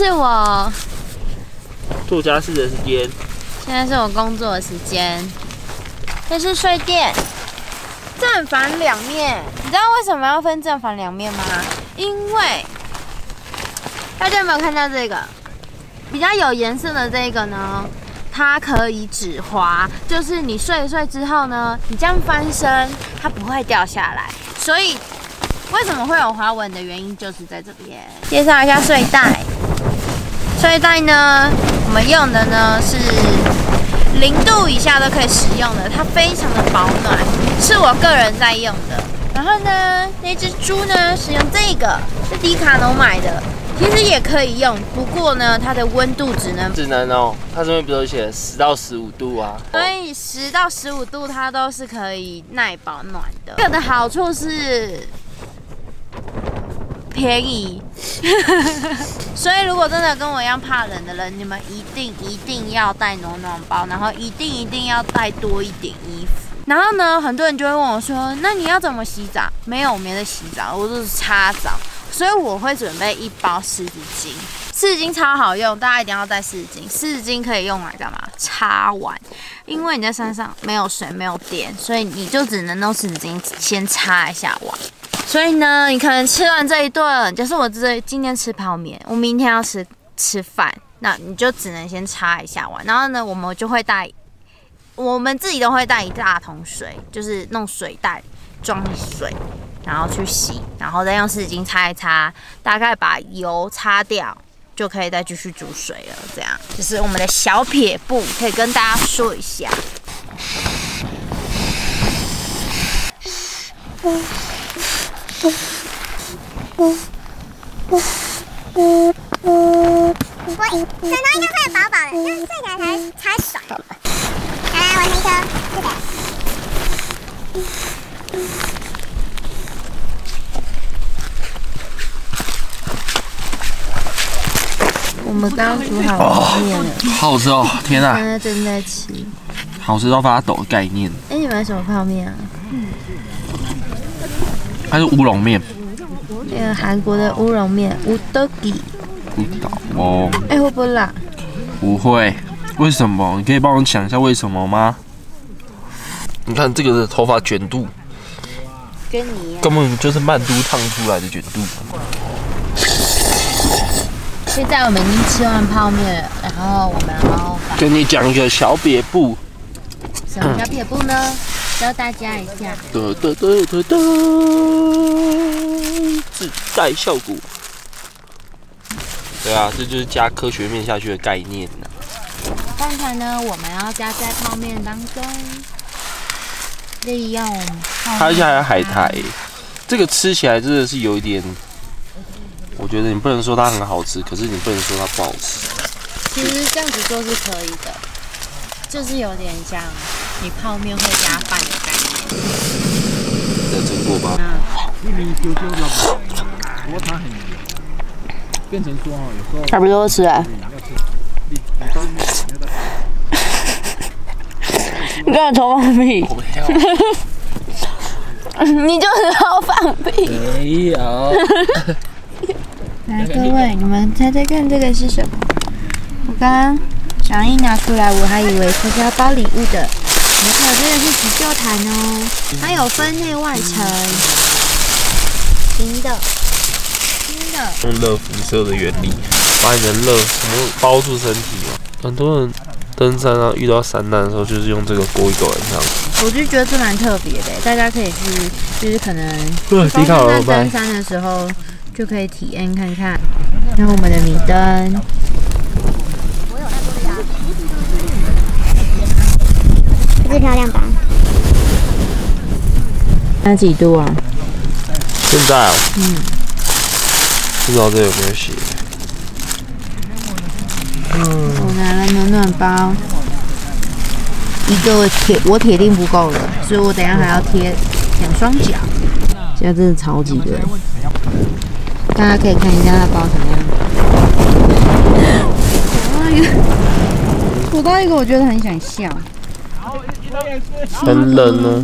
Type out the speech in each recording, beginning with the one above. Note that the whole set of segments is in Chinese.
是我做家事的时间，现在是我工作的时间。这是睡垫，正反两面。你知道为什么要分正反两面吗？因为大家有没有看到这个比较有颜色的这个呢？它可以止滑，就是你睡一睡之后呢，你这样翻身，它不会掉下来。所以为什么会有滑纹的原因就是在这边。介绍一下睡袋，睡袋呢，我们用的呢是0度以下都可以使用的，它非常的保暖，是我个人在用的。然后呢，那只猪呢，使用这个是迪卡侬买的。其实也可以用，不过呢，它的温度只能哦，它上面不是写10到15度啊，所以10到15度它都是可以耐保暖的。这个的好处是便宜，所以如果真的跟我一样怕冷的人，你们一定要带暖暖包，然后一定要带多一点衣服。然后呢，很多人就会问我说：“那你要怎么洗澡？”没有，我没在洗澡，我就是擦澡。所以我会准备1包湿纸巾，湿纸巾超好用，大家一定要带湿纸巾。湿纸巾可以用来干嘛？擦碗，因为你在山上没有水、没有电，所以你就只能用湿纸巾先擦一下碗。所以呢，你可能吃完这一顿，就是我今天吃泡面，我明天要吃饭，那你就只能先擦一下碗。然后呢，我们就会带，我们自己都会带1大桶水，就是弄水袋装水。然后去洗，然后再用湿纸巾擦一擦，大概把油擦掉，就可以再继续煮水了。这样就是我们的小撇步，可以跟大家说一下。枕头应该会饱饱的，就是睡起来才爽。来，我那个这个。我们刚煮好面了，好好吃哦！天啊，现在正在吃，好吃到发抖的概念。你买什么泡面啊？它是乌龙面，那个韩国的乌龙面，乌豆gi。不知道哦。会不会辣？不会，为什么？你可以帮我讲一下为什么吗？你看这个的头发卷度，跟你一样，根本就是曼都烫出来的卷度。现在我们已经吃完泡面了，然后我们要跟你讲一个小撇步。什么小撇步呢？教大家一下。自带效果。对啊，这就是加科学面下去的概念呐。刚才呢，我们要加在泡面当中，利用它现在还有海苔，这个吃起来真的是有一点。我觉得你不能说它很好吃，可是你不能说它不好吃。其实这样子做是可以的，就是有点像你泡面会加饭的概念。你有吃过吗？差不多吃了。你刚才偷放屁？你就是偷放屁。没有。来，各位，你们猜猜看这个是什么？我刚刚小英拿出来，我还以为它是要包礼物的。没错，这个是急救毯哦，它有分内外层，平的、轻的。用热辐射的原理，把你的热什么包住身体嘛。很多人登山啊，遇到山难的时候，就是用这个裹一个晚上。我就觉得这蛮特别的，大家可以去，就是可能迪卡侬登山的时候。就可以体验看看。然后我们的米灯，是漂亮吧？那几度啊？现在啊，不知道这有没有写。我拿了暖暖包，一个我铁定不够了，所以我等一下还要贴2双脚。现在真的超级热。大家可以看一下它包什么样。我到一个我觉得很想笑。很冷呢。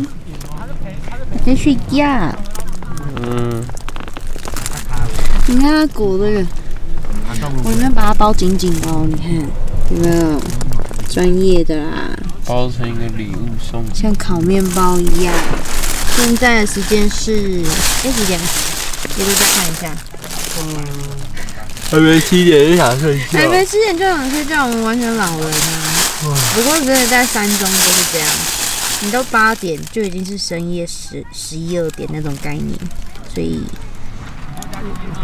在睡觉。你看它鼓这个，我里面把它包紧紧哦，你看有没有？专业的啦，包成一个礼物送，像烤面包一样。现在的时间是几点？也就再看一下。还没7点就想睡觉。还没7点就想睡觉，我们完全老人啊。不过真的在山中就是这样，你到8点就已经是深夜11、12点那种概念，所以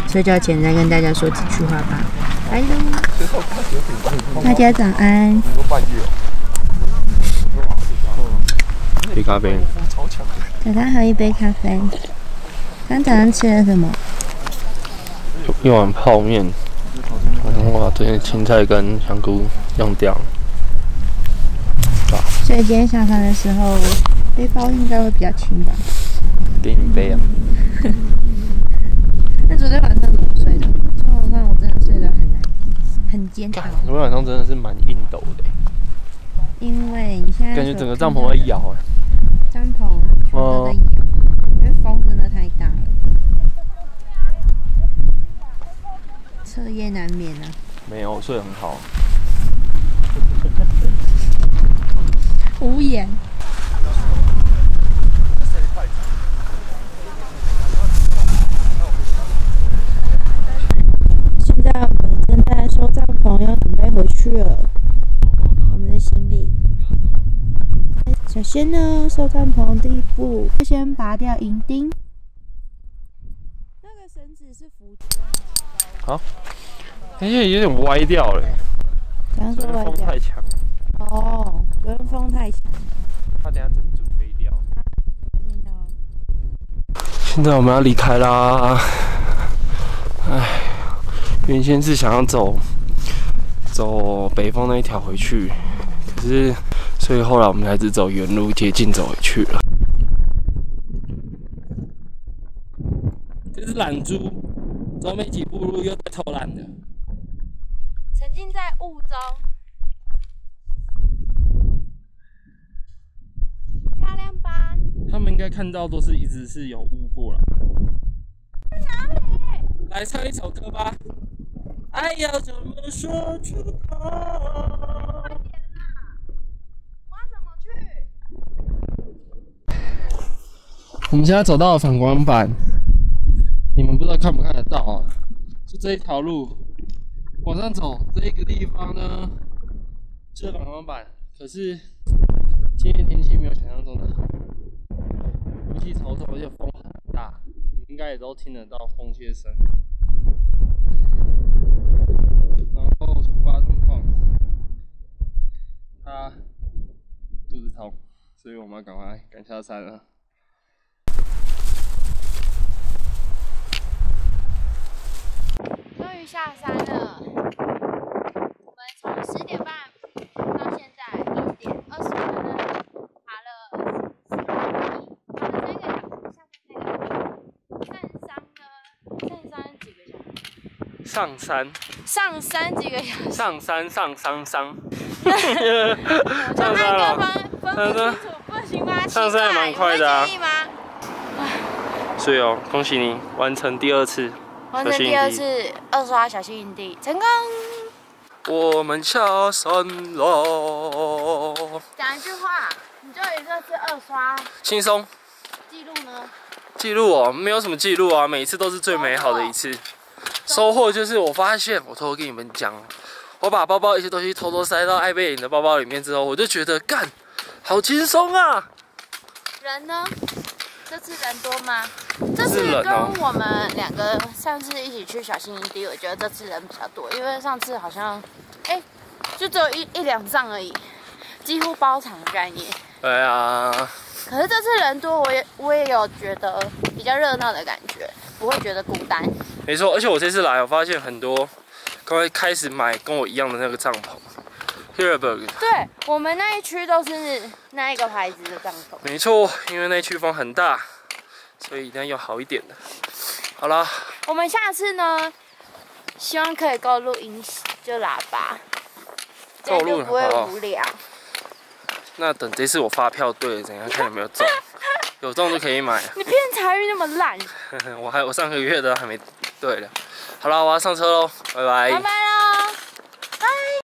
睡觉前再跟大家说几句话吧。拜喽，大家早安。杯咖啡。早上喝一杯咖啡。刚早上吃了什么？一碗泡面，然后把昨天青菜跟香菇用掉。所以今天下山的时候，背包应该会比较轻吧？给你背啊。那昨天晚上怎么睡的？昨天晚上我真的睡得很煎熬。昨天晚上真的是蛮硬抖的，因为你现在感觉整个帐篷在摇哎。帐篷全都在摇，因为风真的太大了。彻夜难眠啊。没有，我睡得很好。无言。现在我们正在收帐篷，要准备回去了。我们的行李。首先呢，收帐篷第一步，先拔掉银钉。那个绳子是扶住。好，而且有点歪掉了。刚刚说歪掉。风太强。哦，昨天风太强了。怕等下整组飞掉。现在我们要离开啦。唉，原先是想要走北风那一条回去，可是所以后来我们还是走原路接近走回去了。这是懒猪，走没几步路又在偷懒了。沉浸在雾中。漂亮吧？他们应该看到都是一直是有雾过了。在哪里？来唱一首歌吧。爱要怎么说出口？快点啦！我要怎么去？我们现在走到了反光板，你们不知道看不看得到啊？就这一条路往上走，这一个地方呢是反光板，可是今天天气没有想象中的好，雾气重重，而且风很大，你应该也都听得到风切声。然后出发状况，他肚子痛，所以我们要赶下山了。终于下山了。我们从10点半到现在1点20分，爬了4公里，爬了3个小时。上山几个小时？上山几个小时？上山。上山了。分不清楚，不行吗？上山也蛮快的啊。可以吗？所以哦，恭喜你完成第2次。完成第2次2刷小溪营地成功。我们下山了。讲一句话，你就以这次2刷轻松。记录呢？记录哦，没有什么记录啊，每一次都是最美好的一次。收获就是我发现，我偷偷跟你们讲，我把包包一些东西偷偷塞到艾贝颖的包包里面之后，我就觉得干，好轻松啊。人呢？这次人多吗？这次跟我们2个上次一起去小溪营地，我觉得这次人比较多，因为上次好像，就只有一两帐而已，几乎包场的概念。对啊。可是这次人多，我也有觉得比较热闹的感觉，不会觉得孤单。没错，而且我这次来，我发现很多刚才开始买跟我一样的那个帐篷 ，Hilleberg。对，我们那一区都是那一个牌子的帐篷。没错，因为那一区风很大，所以一定要好一点的。好啦，我们下次呢，希望可以够录音，就喇叭，够录就不会无聊。那等这次我发票对了，等一下看有没有中，有中就可以买。你偏财运那么烂。我上个月的还没对了。好了，我要上车喽，拜拜。拜拜。